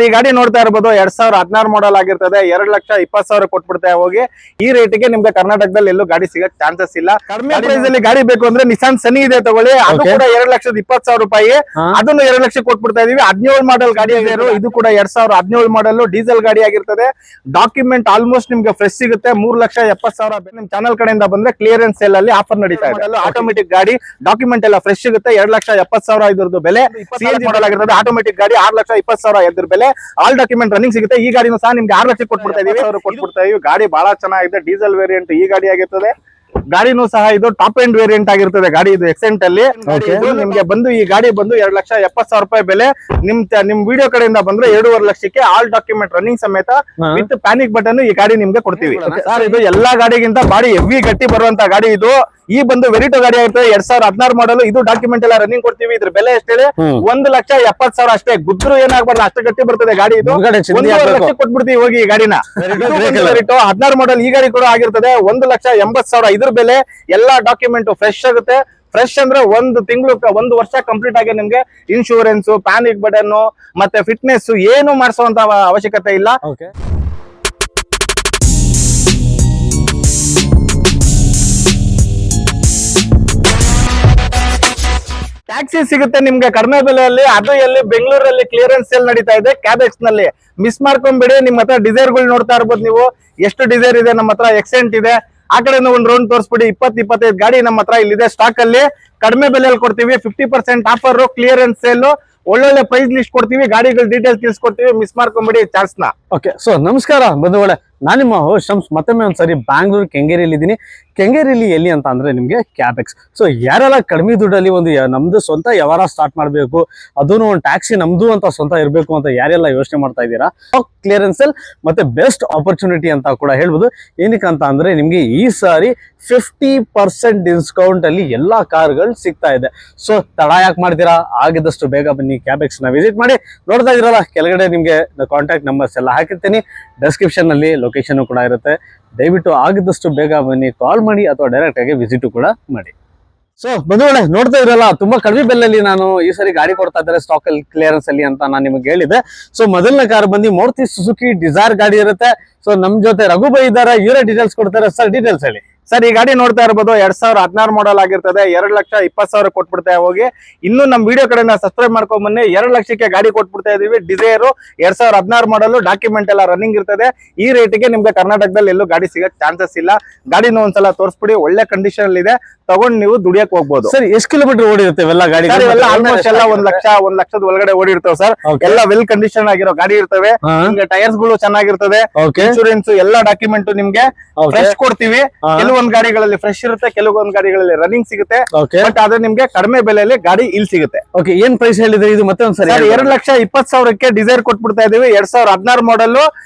ಈ ಗಾಡಿ ನೋಡ್ತಾ ಇರಬಹುದು 2016 ಮಾಡೆಲ್ ಆಗಿರ್ತದೆ 2,20,000 ಕೊಟ್ಬಿಡ್ತಾ ಹೋಗಿ ಈ ರೇಟಿಗೆ ನಿಮ್ಗೆ ಕರ್ನಾಟಕದಲ್ಲಿ ಎಲ್ಲೂ ಗಾಡಿ ಸಿಗಕ್ ಚಾನ್ಸಸ್ ಇಲ್ಲ. ಕಡಿಮೆ ಪ್ರೈಸ್ ಅಲ್ಲಿ ಗಾಡಿ ಬೇಕು ಅಂದ್ರೆ ನಿಸಾನ್ ಸನಿ ಇದೆ ತಗೊಳ್ಳಿ, ಅದು ಕೂಡ 2,20,000 ರೂಪಾಯಿ, ಅದನ್ನು 2 ಲಕ್ಷ ಕೊಟ್ಬಿಡ್ತಾ ಇದೀವಿ. 17 ಮಾಡೆಲ್ ಗಾಡಿ ಆಗಿರೋ ಇದು ಕೂಡ 2017 ಮಾಡೆಲ್ ಡೀಸೆಲ್ ಗಾಡಿ ಆಗಿರ್ತದೆ. ಡಾಕ್ಯುಮೆಂಟ್ ಆಲ್ಮೋಸ್ಟ್ ನಿಮ್ಗೆ ಫ್ರೆಶ್ ಸಿಗುತ್ತೆ. 3,70,000 ನಿಮ್ ಚಾನಲ್ ಕಡೆಯಿಂದ ಬಂದ್ರೆ ಕ್ಲಿಯರೆನ್ಸ್ ಸೇಲ್ ಅಲ್ಲಿ ಆಫರ್ ನಡೀತಾ ಇದೆ. ಆಟೋಮೆಟಿಕ್ ಗಾಡಿ ಡಾಕ್ಯುಮೆಂಟ್ ಎಲ್ಲ ಫ್ರೆಶ್ ಸಿಗುತ್ತೆ. 2,70,000 ಇದ್ರದ್ದು ಬೆಲೆ. ಸಿಎನ್ಜಿ ಮಾಡೆಲ್ ಆಗಿರ್ತದೆ ಆಟೋಮೆಟಿಕ್ ಗಾಡಿ 6,20,000 ಇದ್ರ ಬೆಲೆ. ಆಲ್ ಡಾಕ್ಯುಮೆಂಟ್ ರನ್ನಿಂಗ್ ಸಿಗುತ್ತೆ. ಈ ಗಾಡಿನೂ ಸಹ ನಿಮ್ಗೆ 6 ಲಕ್ಷ ಕೊಟ್ಬಿಡ್ತಾ ಇದೀವಿ. ಗಾಡಿ ಬಹಳ ಚೆನ್ನಾಗಿದೆ, ಡೀಸೆಲ್ ವೇರಿಯಂಟ್ ಈ ಗಾಡಿ ಆಗಿರ್ತದೆ. ಗಾಡಿನೂ ಸಹ ಇದು ಟಾಪ್ ಎಂಡ್ ವೇರಿಯಂಟ್ ಆಗಿರ್ತದೆ. ಗಾಡಿ ಇದು ಎಕ್ಸೆಂಟ್ ಅಲ್ಲಿ ನಿಮ್ಗೆ ಬಂದು ಈ ಗಾಡಿ ಬಂದು 2,70,000 ರೂಪಾಯಿ ಬೆಲೆ. ನಿಮ್ ವಿಡಿಯೋ ಕಡೆಯಿಂದ ಬಂದ್ರೆ 2.5 ಲಕ್ಷಕ್ಕೆ ಆಲ್ ಡಾಕ್ಯುಮೆಂಟ್ ರನ್ನಿಂಗ್ ಸಮೇತ ವಿತ್ ಪ್ಯಾನಿಕ್ ಬಟನ್ ಈ ಗಾಡಿ ನಿಮ್ಗೆ ಕೊಡ್ತೀವಿ ಸರ್. ಇದು ಎಲ್ಲಾ ಗಾಡಿಗಿಂತ ಬಾಡಿ ಹೆವಿ ಗಟ್ಟಿ ಬರುವಂತ ಗಾಡಿ ಇದು. ಈ ಬಂದು ವೆರಿಟೋ ಗಾಡಿ ಆಗಿರ್ತದೆ 2016 ಮಾಡೆಲ್. ಇದು ಡಾಕ್ಯುಮೆಂಟ್ ಎಲ್ಲ ರನ್ನಿಂಗ್ ಕೊಡ್ತೀವಿ. ಇದ್ರ ಬೆಲೆ ಎಷ್ಟಿದೆ? 1,70,000 ಅಷ್ಟೇ. ಗುದ್ರು ಏನಾಗ್ಬಾರ್ದು ಅಷ್ಟು ಗಟ್ಟಿ ಬರ್ತದೆ ಗಾಡಿ ಇದು. 1.5 ಲಕ್ಷ ಕೊಟ್ಬಿಡ್ತೀವಿ ಹೋಗಿ ಈ ಗಾಡಿನ. ವೆರಿಟೋ 16 ಮಾಡೆಲ್ ಈ ಗಾಡಿ ಕೂಡ ಆಗಿರ್ತದೆ 1,80,000 ಇದ್ರ ಬೆಲೆ. ಎಲ್ಲಾ ಡಾಕ್ಯುಮೆಂಟ್ ಫ್ರೆಶ್ ಆಗುತ್ತೆ. ಫ್ರೆಶ್ ಅಂದ್ರೆ 1 ತಿಂಗಳು 1 ವರ್ಷ ಕಂಪ್ಲೀಟ್ ಆಗಿ ನಿಮ್ಗೆ ಇನ್ಶೂರೆನ್ಸ್, ಪ್ಯಾನಿಕ್ ಬಟನ್ ಮತ್ತೆ ಫಿಟ್ನೆಸ್ ಏನು ಮಾಡಿಸುವಂತ ಅವಶ್ಯಕತೆ ಇಲ್ಲ. ಟ್ಯಾಕ್ಸಿ ಸಿಗುತ್ತೆ ನಿಮ್ಗೆ ಕಡಿಮೆ ಬೆಲೆಯಲ್ಲಿ. ಅದು ಎಲ್ಲಿ? ಬೆಂಗಳೂರಲ್ಲಿ ಕ್ಲಿಯರೆನ್ಸ್ ಸೇಲ್ ನಡೀತಾ ಇದೆ ಕ್ಯಾಬೆಕ್ಸ್ ನಲ್ಲಿ. ಮಿಸ್ ಮಾಡ್ಕೊಂಡ್ಬಿಡಿ. ನಿಮ್ ಹತ್ರ ಡಿಸೈರ್ ಗಳು ನೋಡ್ತಾ ಇರ್ಬೋದು ನೀವು. ಎಷ್ಟು ಡಿಸೈರ್ ಇದೆ ನಮ್ಮ ಹತ್ರ. ಎಕ್ಸೆಂಟ್ ಇದೆ. ಆ ಕಡೆ ಒಂದು ರೌಂಡ್ ತೋರಿಸ್ಬಿಡಿ. 20-25 ಗಾಡಿ ನಮ್ಮ ಹತ್ರ ಇಲ್ಲಿದೆ ಸ್ಟಾಕ್ ಅಲ್ಲಿ. ಕಡಿಮೆ ಬೆಲೆಯಲ್ಲಿ ಕೊಡ್ತೀವಿ. 50% ಆಫರ್, ಕ್ಲಿಯರೆನ್ಸ್ ಸೇಲ್, ಒಳ್ಳೊಳ್ಳೆ ಪ್ರೈಸ್ ಲಿಸ್ಟ್ ಕೊಡ್ತೀವಿ. ಗಾಡಿಗಳ ಡೀಟೇಲ್ಸ್ ತಿಳಿಸ್ಕೊಡ್ತೀವಿ. ಮಿಸ್ ಮಾಡ್ಕೊಂಡ್ಬಿಡಿ ಚಾನ್ಸ್ ನ. ಓಕೆ, ಸೊ ನಮಸ್ಕಾರ ಬಂಧುಗಳೇ, ನಾನು ನಿಮ್ಮ ಶಮ್ಸ್ ಮತ್ತೊಮ್ಮೆ ಒಂದ್ಸರಿ ಬ್ಯಾಂಗ್ಳೂರ್ ಕೆಂಗೇರಿಯಲ್ಲಿ ಇದ್ದೀನಿ. ಕೆಂಗೇರಿಯಲ್ಲಿ ಎಲ್ಲಿ ಅಂತ ಅಂದ್ರೆ ನಿಮಗೆ ಕ್ಯಾಬೆಕ್ಸ್. ಸೊ ಯಾರೆಲ್ಲ ಕಡಿಮೆ ದುಡ್ಡಲ್ಲಿ ಒಂದು ನಮ್ದು ಸ್ವಂತ ವ್ಯವಹಾರ ಸ್ಟಾರ್ಟ್ ಮಾಡಬೇಕು, ಅದೂ ಒಂದು ಟ್ಯಾಕ್ಸಿ ನಮ್ದು ಅಂತ ಸ್ವಂತ ಇರಬೇಕು ಅಂತ ಯಾರೆಲ್ಲ ಯೋಚನೆ ಮಾಡ್ತಾ ಇದ್ದೀರಾ, ಕ್ಲಿಯರೆನ್ಸ್ ಸೇಲ್ ಮತ್ತೆ ಬೆಸ್ಟ್ ಆಪರ್ಚುನಿಟಿ ಅಂತ ಕೂಡ ಹೇಳ್ಬೋದು. ಏನಕ್ಕೆ ಅಂತ ಅಂದ್ರೆ ನಿಮ್ಗೆ ಈ ಸಾರಿ 50% ಡಿಸ್ಕೌಂಟ್ ಅಲ್ಲಿ ಎಲ್ಲಾ ಕಾರ್ಗಳು ಸಿಗ್ತಾ ಇದೆ. ಸೊ ತಡ ಯಾಕೆ ಮಾಡ್ತೀರಾ? ಆಗಿದಷ್ಟು ಬೇಗ ಬನ್ನಿ ಕ್ಯಾಬೆಕ್ಸ್ ನ ವಿಸಿಟ್ ಮಾಡಿ. ನೋಡ್ತಾ ಇದ್ರಲ್ಲ ಕೆಳಗಡೆ ನಿಮ್ಗೆ ಕಾಂಟ್ಯಾಕ್ಟ್ ನಂಬರ್ಸ್ ಎಲ್ಲ ಹಾಕಿರ್ತೀನಿ. ಡಿಸ್ಕ್ರಿಪ್ಷನ್ ಅಲ್ಲಿ ಲೊಕೇಶನ್ ಕೂಡ ಇರುತ್ತೆ. ದಯವಿಟ್ಟು ಆಗಿದಷ್ಟು ಬೇಗ ಬನ್ನಿ, ಕಾಲ್ ಮಾಡಿ ಅಥವಾ ಡೈರೆಕ್ಟ್ ಆಗಿ ವಿಸಿಟ್ ಕೂಡ ಮಾಡಿ. ಸೊ ಬಂಧುಗಳೇ, ನೋಡ್ತಾ ಇರಲ್ಲ ತುಂಬಾ ಕಡಿಮೆ ಬೆಲೆಯಲ್ಲಿ ನಾನು ಈ ಸರಿ ಗಾಡಿ ಕೊಡ್ತಾ ಇದ್ದಾರೆ ಸ್ಟಾಕ್ ಅಲ್ಲಿ ಕ್ಲಿಯರೆನ್ಸ್ ಅಲ್ಲಿ ಅಂತ ನಾನು ನಿಮಗೆ ಹೇಳಿದೆ. ಸೊ ಮೊದಲನೇ ಕಾರ್ ಬಂದು ಮಾರುತಿ ಸುಜುಕಿ ಡಿಸೈರ್ ಗಾಡಿ ಇರುತ್ತೆ. ಸೊ ನಮ್ ಜೊತೆ ರಘುಬೈ ಇದ್ದಾರೆ, ಇವರೇ ಡೀಟೇಲ್ಸ್ ಕೊಡ್ತಾರೆ. ಸರ್ ಡೀಟೇಲ್ಸ್ ಹೇಳಿ. ಸರ್ ಈ ಗಾಡಿ ನೋಡ್ತಾ ಇರಬಹುದು 2016 ಮಾಡೆಲ್ ಆಗಿರ್ತದೆ 2,20,000 ಕೊಟ್ಬಿಡ್ತಾ ಹೋಗಿ. ಇನ್ನು ನಮ್ ವಿಡಿಯೋ ಕಡೆಯಿಂದ ಸಬ್ಸ್ಕ್ರೈಬ್ ಮಾಡ್ಕೊಂಡ್ ಬನ್ನಿ. 2 ಲಕ್ಷಕ್ಕೆ ಗಾಡಿ ಕೊಟ್ಬಿಡ್ತಾ ಇದೀವಿ. ಡಿಸೈರ್ 2016 ಮಾಡೆಲ್ ಡಾಕ್ಯುಮೆಂಟ್ ಎಲ್ಲ ರನ್ನಿಂಗ್ ಇರ್ತದೆ. ಈ ರೇಟಿಗೆ ನಿಮ್ಗೆ ಕರ್ನಾಟಕದಲ್ಲಿ ಎಲ್ಲೂ ಗಾಡಿ ಸಿಗಕ್ ಚಾನ್ಸಸ್ ಇಲ್ಲ. ಗಾಡಿನ ಒಂದ್ಸಲ ತೋರಿಸ್ಬಿಡಿ. ಒಳ್ಳೆ ಕಂಡೀಷನ್ ಅಲ್ಲಿ ಇದೆ. ತಗೊಂಡ್ ನೀವು ದುಡಿಯಕ್ ಹೋಗ್ಬೋದು. ಸರ್ ಎಷ್ಟು ಕಿಲೋಮೀಟರ್ ಓಡಿರುತ್ತೆ ಇವೆಲ್ಲ ಗಾಡಿ? ಆಲ್ಮೋಸ್ಟ್ ಎಲ್ಲ 1 ಲಕ್ಷದ ಒಳಗಡೆ ಓಡಿರ್ತವೆ ಸರ್. ಎಲ್ಲ ವೆಲ್ ಕಂಡೀಷನ್ ಆಗಿರೋ ಗಾಡಿ ಇರ್ತವೆ. ನಿಮ್ಗೆ ಟೈರ್ಸ್ ಗಳು ಚೆನ್ನಾಗಿರ್ತದೆ. ಇನ್ಶೂರೆನ್ಸ್ ಎಲ್ಲ ಡಾಕ್ಯುಮೆಂಟ್ ನಿಮ್ಗೆ ಫ್ರೆಶ್ ಕೊಡ್ತೀವಿ. ಕೆಲವೊಂದು ಗಾಡಿಗಳಲ್ಲಿ ಫ್ರೆಶ್ ಇರುತ್ತೆ, ಕೆಲವೊಂದು ಗಾಡಿಗಳಲ್ಲಿ ರನ್ನಿಂಗ್ ಸಿಗುತ್ತೆ. ಬಟ್ ಆದ್ರೆ ನಿಮ್ಗೆ ಕಡಿಮೆ ಬೆಲೆಯಲ್ಲಿ ಗಾಡಿ ಇಲ್ಲಿ ಸಿಗುತ್ತೆ. ಓಕೆ, ಏನ್ ಪ್ರೈಸ್ ಹೇಳಿದ್ರೆ ಇದು ಮತ್ತೆ ಒಂದ್ಸರಿ? 2,20,000ಕ್ಕೆ ಡಿಸೈರ್ ಕೊಟ್ಬಿಡ್ತಾ ಇದೀವಿ. 2016 ಮಾಡೆಲ್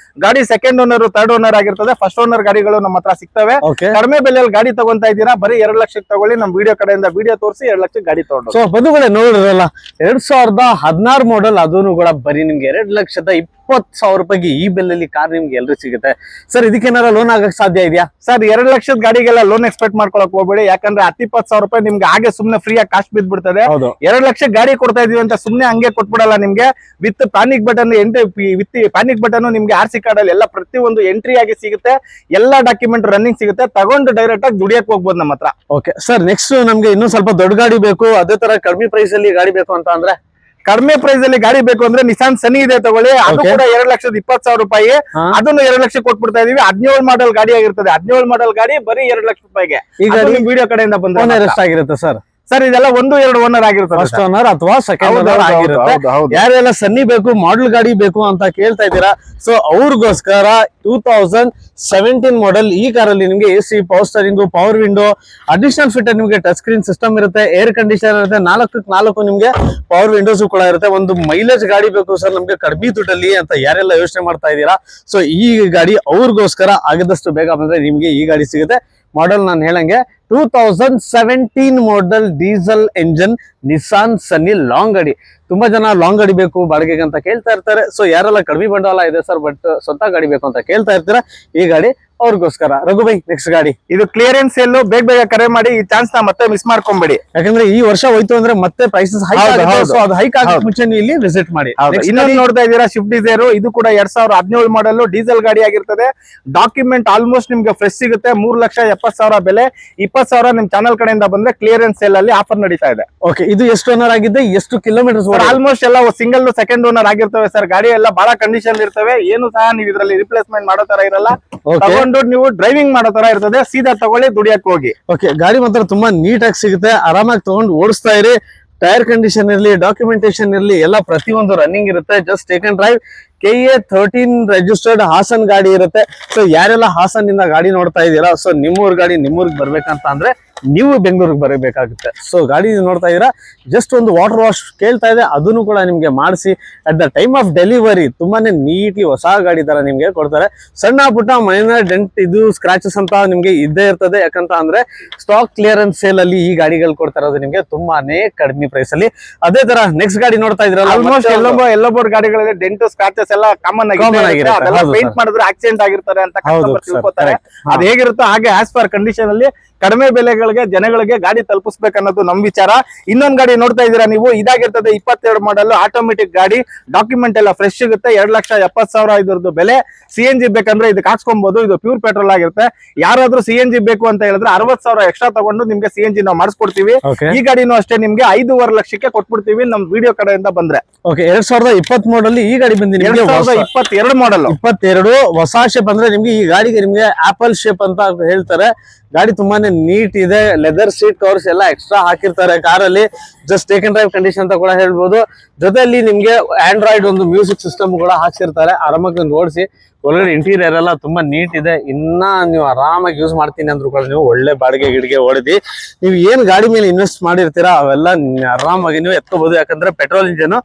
ಗಾಡಿ. ಸೆಕೆಂಡ್ ಓನರ್, ಥರ್ಡ್ ಓನರ್ ಆಗಿರ್ತದೆ. ಫಸ್ಟ್ ಓನರ್ ಗಾಡಿಗಳು ನಮ್ಮ ಹತ್ರ ಸಿಗ್ತವೆ. ಕಡಿಮೆ ಬೆಲೆಯಲ್ಲಿ ಗಾಡಿ ತಗೊಂತಾ ಇದ್ದೀರಾ, ಬರೀ 2 ಲಕ್ಷಕ್ಕೆ ತಗೊಳ್ಳಿ. ನಮ್ ವಿಡಿಯೋ ಕಡೆಯಿಂದ ವಿಡಿಯೋ ತೋರಿಸಿ 2 ಲಕ್ಷಕ್ಕೆ ಗಾಡಿ ತಗೊಂಡು. ಸೊ ಬಂಧುಗಳೇ ನೋಡಿರಲ್ಲ 2016 ಮಾಡೆಲ್, ಅದನ್ನು ಕೂಡ ಬರೀ ನಿಮ್ಗೆ 2,20,000 ರೂಪಾಯಿಗೆ ಈ ಬೆಲೆಯಲ್ಲಿ ಕಾರ್ ನಿಮ್ಗೆ ಎಲ್ರು ಸಿಗುತ್ತೆ. ಸರ್ ಇದಕ್ಕೇನಾರ ಲೋನ್ ಆಗಕ್ ಸಾಧ್ಯ ಇದೆಯಾ? ಸರ್ 2 ಲಕ್ಷದ ಗಾಡಿಗೆಲ್ಲ ಲೋನ್ ಎಕ್ಸ್ಪೆಕ್ಟ್ ಮಾಡ್ಕೊಳಕ್ ಹೋಗ್ಬೇಡಿ. ಯಾಕಂದ್ರೆ 10-20,000 ರೂಪಾಯಿ ನಿಮ್ಗೆ ಹಾಗೆ ಸುಮ್ನೆ ಫ್ರೀ ಆಗಿ ಕಾಸ್ಟ್ ಬಿದ್ಬಿಡ್ತದೆ. 2 ಲಕ್ಷ ಗಾಡಿ ಕೊಡ್ತಾ ಇದೀವಿ ಅಂತ ಸುಮ್ನೆ ಹಂಗೆ ಕೊಟ್ಬಿಡಲ್ಲ ನಿಮ್ಗೆ. With panic button, with panic button ನಿಮ್ಗೆ RC ಕಾರ್ಡ್ ಅಲ್ಲಿ ಎಲ್ಲ ಪ್ರತಿಯೊಂದು ಎಂಟ್ರಿ ಆಗಿ ಸಿಗುತ್ತೆ. ಎಲ್ಲಾ ಡಾಕ್ಯುಮೆಂಟ್ ರನ್ನಿಂಗ್ ಸಿಗುತ್ತೆ. ತಗೊಂಡು ಡೈರೆಕ್ಟ್ ಆಗಿ ದುಡಿಯಕ್ ಹೋಗ್ಬೋದು ನಮ್ಮ ಹತ್ರ. ಓಕೆ ಸರ್, ನೆಕ್ಸ್ಟ್ ನಮ್ಗೆ ಇನ್ನೂ ಸ್ವಲ್ಪ ದೊಡ್ಡ ಗಾಡಿ ಬೇಕು, ಅದೇ ತರ ಕಡಿಮೆ ಪ್ರೈಸ್ ಅಲ್ಲಿ ಗಾಡಿ ಬೇಕು ಅಂತ ಅಂದ್ರೆ? ಕಡಿಮೆ ಪ್ರೈಸ್ ಅಲ್ಲಿ ಗಾಡಿ ಬೇಕು ಅಂದ್ರೆ ನಿಸಾನ್ ಸನಿ ಇದೆ ತಗೊಳ್ಳಿ. ಅದು ಕೂಡ 2,20,000 ರೂಪಾಯಿ. ಅದನ್ನು 2 ಲಕ್ಷ ಕೊಟ್ಬಿಡ್ತಾ ಇದೀವಿ. 17 ಮಾಡೆಲ್ ಗಾಡಿ ಆಗಿರ್ತದೆ. 17 ಮಾಡೆಲ್ ಗಾಡಿ ಬರೀ 2 ಲಕ್ಷ ರೂಪಾಯಿಗೆ. ಈಗ ವಿಡಿಯೋ ಕಡೆಯಿಂದ ಬಂದ್ರೆ ಎಷ್ಟಾಗಿರುತ್ತೆ ಸರ್? ಸರ್ ಇದೆಲ್ಲ 1-2 ಓನರ್ ಆಗಿರುತ್ತೆ. ಫಸ್ಟ್ ಓನರ್ ಅಥವಾ ಸೆಕೆಂಡ್ ಓನರ್ ಆಗಿರುತ್ತೆ. ಯಾರೆಲ್ಲ ಸನ್ನಿ ಬೇಕು, ಮಾಡಲ್ ಗಾಡಿ ಬೇಕು ಅಂತ ಕೇಳ್ತಾ ಇದ್ದೀರಾ, ಸೊ ಅವ್ರಿಗೋಸ್ಕರ 2017 ಮಾಡೆಲ್ ಈ ಕಾರಲ್ಲಿ ನಿಮ್ಗೆ AC, power steering, power window, additional fit ನಿಮ್ಗೆ ಟಚ್ ಸ್ಕ್ರೀನ್ ಸಿಸ್ಟಮ್ ಇರುತ್ತೆ, ಏರ್ ಕಂಡೀಷನರ್ ಇರುತ್ತೆ, 4x4 ನಿಮ್ಗೆ ಪವರ್ ವಿಂಡೋಸ್ ಕೂಡ ಇರುತ್ತೆ. ಒಂದು ಮೈಲೇಜ್ ಗಾಡಿ ಬೇಕು ಸರ್ ನಮ್ಗೆ ಕಡಿಮೆ ದುಡ್ಡಲ್ಲಿ ಅಂತ ಯಾರೆಲ್ಲ ಯೋಚನೆ ಮಾಡ್ತಾ ಇದ್ದೀರಾ, ಸೊ ಈ ಗಾಡಿ ಅವ್ರಿಗೋಸ್ಕರ ಆಗಿದಷ್ಟು ಬೇಗ ಬಂದ್ರೆ ನಿಮ್ಗೆ ಈ ಗಾಡಿ ಸಿಗುತ್ತೆ. ಮಾಡೆಲ್ ನಾನು ಹೇಳಂಗೆ 2017 ಮಾಡೆಲ್ ಡೀಸೆಲ್ ಎಂಜಿನ್ ನಿಸಾನ್ ಸನ್ನಿ ಲಾಂಗ್ ಗಾಡಿ. ತುಂಬಾ ಜನ ಲಾಂಗ್ ಗಾಡಿ ಬೇಕು ಬಾಡಿಗೆಗೆ ಅಂತ ಕೇಳ್ತಾ ಇರ್ತಾರೆ. ಸೊ ಯಾರೆಲ್ಲ ಕಡಿಮೆ ಬಂಡವಾಳ ಇದೆ ಸರ್ ಬಟ್ ಸ್ವಂತ ಗಾಡಿ ಬೇಕು ಅಂತ ಕೇಳ್ತಾ ಇರ್ತೀರಾ, ಈ ಗಾಡಿ ಅವ್ರಿಗೋಸ್ಕರ. ರಘು ಬೈ, ನೆಕ್ಸ್ಟ್ ಗಾಡಿ ಇದು ಕ್ಲಿಯರೆನ್ಸ್ ಸೇಲ್, ಬೇಗ ಬೇಗ ಕರೆ ಮಾಡಿ, ಈ ಚಾನ್ಸ್ ನ ಮತ್ತೆ ಮಿಸ್ ಮಾಡ್ಕೊಂಬೇಡಿ. ಯಾಕಂದ್ರೆ ಈ ವರ್ಷ ಹೋಯ್ತು ಅಂದ್ರೆ ಮತ್ತೆ ಪ್ರೈಸಸ್ ಹೈಕ್ ಹೌದು, ಆಗುತ್ತೆ. ಹೌದು. ಸೊ ಅದು ಹೈಕ್ ಆಗೋ ಮುಂಚೆ ನೀವು ಇಲ್ಲಿ ವಿಸಿಟ್ ಮಾಡಿ. Next ಇನ್ನೊಂದು ಗಾಡಿ ನೋಡ್ತಾ ಇದ್ದೀರಾ ಶಿಫ್ಟ್ ಡಿಸೈರ್. ಇದು ಕೂಡ 2017 ಮಾಡಲ್ ಡೀಸೆಲ್ ಗಾಡಿ ಆಗಿರ್ತದೆ. ಡಾಕ್ಯುಮೆಂಟ್ ಆಲ್ಮೋಸ್ಟ್ ನಿಮ್ಗೆ ಫ್ರೆಶ್ ಸಿಗುತ್ತೆ. 3,70,000 ಬೆಲೆ. 20,000 ನಿಮ್ ಚಾನಲ್ ಕಡೆಯಿಂದ ಬಂದ್ರೆ ಕ್ಲಿಯರೆನ್ಸ್ ಸೇಲ್ ಅಲ್ಲಿ ಆಫರ್ ನಡೀತಾ ಇದೆ. ಓಕೆ, ಇದು ಎಷ್ಟು ಓನರ್ ಆಗಿದೆ, ಎಷ್ಟು ಕಿಲೋಮೀಟರ್ಸ್? ಆಲ್ಮೋಸ್ಟ್ ಎಲ್ಲ ಸಿಂಗಲ್ ಸೆಕೆಂಡ್ ಓನರ್ ಆಗಿರ್ತವೆ ಸರ್. ಗಾಡಿ ಎಲ್ಲ ಬಹಳ ಕಂಡೀಷನ್ ಇರ್ತವೆ. ಏನು ಸಹ ನೀವು ಇದರಲ್ಲಿ ರಿಪ್ಲೇಸ್ಮೆಂಟ್ ಮಾಡೋ ತರ ಇರಲ್ಲ. ತಗೊಂಡು ನೀವು ಡ್ರೈವಿಂಗ್ ಮಾಡೋ ತರ ಇರ್ತದೆ. ಸೀದಾ ತಗೊಳ್ಳಿ, ದುಡಿಯಕ್ ಹೋಗಿ. ಓಕೆ, ಗಾಡಿ ಮಾತ್ರ ತುಂಬಾ ನೀಟ್ ಆಗಿ ಸಿಗುತ್ತೆ. ಆರಾಮಾಗಿ ತಗೊಂಡು ಓಡಿಸ್ತಾ ಇರಿ. ಟೈರ್ ಕಂಡೀಷನ್ ಇರಲಿ, ಡಾಕ್ಯುಮೆಂಟೇಶನ್ ಇರಲಿ, ಎಲ್ಲ ಪ್ರತಿಯೊಂದು ರನ್ನಿಂಗ್ ಇರುತ್ತೆ. Just take and drive. KA 13 registered Hassan ಗಾಡಿ ಇರುತ್ತೆ. ಸೊ ಯಾರೆಲ್ಲ ಹಾಸನ್ ಇಂದ ಗಾಡಿ ನೋಡ್ತಾ ಇದೀರಾ, ಸೊ ನಿಮ್ಮೂರ್ ಗಾಡಿ ನಿಮ್ಮೂರ್ಗೆ ಬರ್ಬೇಕಂತ ಅಂದ್ರೆ ನೀವು ಬೆಂಗಳೂರಿಗೆ ಬರಬೇಕಾಗುತ್ತೆ. ಸೊ ಗಾಡಿ ನೋಡ್ತಾ ಇದೀರಾ, ಜಸ್ಟ್ ಒಂದು ವಾಟರ್ ವಾಶ್ ಕೇಳ್ತಾ ಇದೆ, ಅದನ್ನು ಕೂಡ ನಿಮ್ಗೆ ಮಾಡಿಸಿ at the time of delivery ತುಂಬಾನೇ ನೀಟ್ಲಿ ಹೊಸ ಗಾಡಿ ತರ ನಿಮ್ಗೆ ಕೊಡ್ತಾರೆ. ಸಣ್ಣ ಪುಟ್ಟ ಮೈನರ್ ಡೆಂಟ್, ಇದು ಸ್ಕ್ರಾಚಸ್ ಅಂತ ನಿಮ್ಗೆ ಇದ್ದೇ ಇರ್ತದೆ. ಯಾಕಂತ ಅಂದ್ರೆ ಸ್ಟಾಕ್ ಕ್ಲಿಯರೆನ್ಸ್ ಸೇಲ್ ಅಲ್ಲಿ ಈ ಗಾಡಿಗಳು ಕೊಡ್ತಾ ಇರೋದು ನಿಮ್ಗೆ ತುಂಬಾನೇ ಕಡಿಮೆ ಪ್ರೈಸ್ ಅಲ್ಲಿ. ಅದೇ ತರ ನೆಕ್ಸ್ಟ್ ಗಾಡಿ ನೋಡ್ತಾ ಇದ್ರಲ್ಲ, ಆಲ್ಮೋಸ್ಟ್ ಎಲ್ಲೊಬ್ಬರ ಗಾಡಿಗಳಲ್ಲಿ ಡೆಂಟು ಸ್ಕ್ರಾಚಸ್ ಎಲ್ಲ ಕಾಮನ್ ಆಗಿರುತ್ತೆ. ಅದೆಲ್ಲ ಪೇಂಟ್ ಮಾಡಿದ್ರೆ ಆಕ್ಸಿಡೆಂಟ್ ಆಗಿರ್ತಾರೆ ಅಂತ ಕಸ್ಟಮರ್ ತಿಳ್ಕೊತಾರೆ. ಅದ್ ಹೇಗಿರುತ್ತೋ ಹಾಗೆ ಆಸ್ ಪರ್ ಕಂಡೀಷನ್ ಅಲ್ಲಿ ಕಡಿಮೆ ಬೆಲೆಗಳಿಗೆ ಜನಗಳಿಗೆ ಗಾಡಿ ತಲುಪಿಸ್ಬೇಕನ್ನೋದು ನಮ್ ವಿಚಾರ. ಇನ್ನೊಂದ್ ಗಾಡಿ ನೋಡ್ತಾ ಇದೀರಾ ನೀವು, ಇದಾಗಿರ್ತದೆ 22 ಮಾಡಲ್ ಆಟೋಮೆಟಿಕ್ ಗಾಡಿ. ಡಾಕ್ಯುಮೆಂಟ್ ಎಲ್ಲ ಫ್ರೆಶ್ ಸಿಗುತ್ತೆ. 2,70,000 ಇದ್ರದ್ದು ಬೆಲೆ. CNG ಬೇಕಂದ್ರೆ ಇದಕ್ಕೆ ಹಾಕ್ಸ್ಕೊಬಹುದು. ಇದು ಪ್ಯೂರ್ ಪೆಟ್ರೋಲ್ ಆಗಿರುತ್ತೆ. ಯಾರಾದ್ರೂ CNG ಬೇಕು ಅಂತ ಹೇಳಿದ್ರೆ 60,000 ಎಕ್ಸ್ಟ್ರಾ ತಗೊಂಡು ನಿಮ್ಗೆ CNG ನಾವು ಮಾಡಿಸ್ಕೊಡ್ತೀವಿ. ಈ ಗಾಡಿನೂ ಅಷ್ಟೇ ನಿಮ್ಗೆ 5.5 ಲಕ್ಷಕ್ಕೆ ಕೊಟ್ಬಿಡ್ತೀವಿ ನಮ್ ವಿಡಿಯೋ ಕಡೆಯಿಂದ ಬಂದ್ರೆ. ಓಕೆ, 2020 ಮಾಡಲ್ ಈ ಗಾಡಿ ಬಂದಿದೆ. 2022 ಮಾಡಲ್ 22 ಹೊಸ ಶೇಪ್. ಅಂದ್ರೆ ನಿಮ್ಗೆ ಈ ಗಾಡಿಗೆ ನಿಮ್ಗೆ ಆಪಲ್ ಶೇಪ್ ಅಂತ ಹೇಳ್ತಾರೆ. ಗಾಡಿ ತುಂಬಾನೇ ನೀಟ್ ಇದೆ. ಲೆದರ್ ಸೀಟ್ ಕವರ್ಸ್ ಎಲ್ಲ ಎಕ್ಸ್ಟ್ರಾ ಹಾಕಿರ್ತಾರೆ ಕಾರಲ್ಲಿ. Just take and drive condition ಅಂತ ಕೂಡ ಹೇಳ್ಬೋದು. ಜೊತೆಯಲ್ಲಿ ನಿಮ್ಗೆ ಆಂಡ್ರಾಯ್ಡ್ ಒಂದು ಮ್ಯೂಸಿಕ್ ಸಿಸ್ಟಮ್ ಕೂಡ ಹಾಕ್ಸಿರ್ತಾರೆ. ಆರಾಮಾಗಿ ಓಡಿಸಿ. ಒಳಗಡೆ ಇಂಟೀರಿಯರ್ ಎಲ್ಲ ತುಂಬಾ ನೀಟ್ ಇದೆ. ಇನ್ನ ನೀವು ಆರಾಮಾಗಿ ಯೂಸ್ ಮಾಡ್ತೀನಿ ಅಂದ್ರೂ ಕೂಡ ನೀವು ಒಳ್ಳೆ ಬಾಡಿಗೆ ಗಿಡಿಗೆ ಹೊಡೆದಿ ನೀವು ಏನ್ ಗಾಡಿ ಮೇಲೆ ಇನ್ವೆಸ್ಟ್ ಮಾಡಿರ್ತೀರಾ ಅವೆಲ್ಲ ಆರಾಮಾಗಿ ನೀವು ಎತ್ಕೋಬಹುದು. ಯಾಕಂದ್ರೆ ಪೆಟ್ರೋಲ್ ಇಂಜಿನ್